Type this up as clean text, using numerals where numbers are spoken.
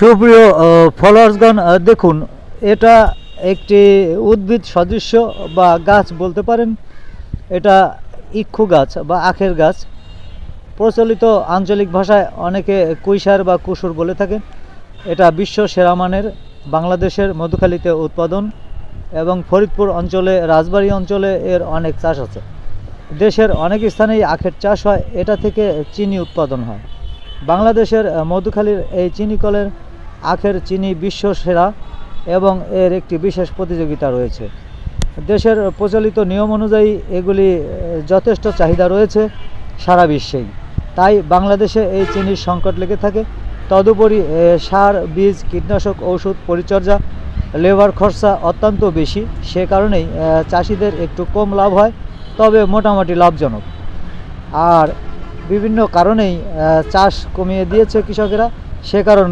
সুপ্রিয় ফলোয়ার্সগণ, দেখুন, এটা একটি উদ্ভিদ সদৃশ্য বা গাছ বলতে পারেন। এটা ইক্ষু গাছ বা আখের গাছ। প্রচলিত আঞ্চলিক ভাষায় অনেকে কুইসার বা কুসুর বলে থাকেন। এটা বিশ্ব সেরা মানের, বাংলাদেশের মধুখালীতে উৎপাদন এবং ফরিদপুর অঞ্চলে, রাজবাড়ী অঞ্চলে এর অনেক চাষ আছে। দেশের অনেক স্থানেই আখের চাষ হয়, এটা থেকে চিনি উৎপাদন হয়। বাংলাদেশের মধুখালীর এই চিনিকলের আখের চিনি বিশ্ব সেরা এবং এর একটি বিশেষ প্রতিযোগিতা রয়েছে। দেশের প্রচলিত নিয়ম অনুযায়ী এগুলি যথেষ্ট চাহিদা রয়েছে সারা বিশ্বেই, তাই বাংলাদেশে এই চিনির সংকট লেগে থাকে। তদুপরি সার, বীজ, কীটনাশক, ওষুধ, পরিচর্যা, লেবার খরচা অত্যন্ত বেশি। সে কারণেই চাষিদের একটু কম লাভ হয়, তবে মোটামুটি লাভজনক। আর বিভিন্ন কারণেই চাষ কমিয়ে দিয়েছে কৃষকেরা, সে কারণে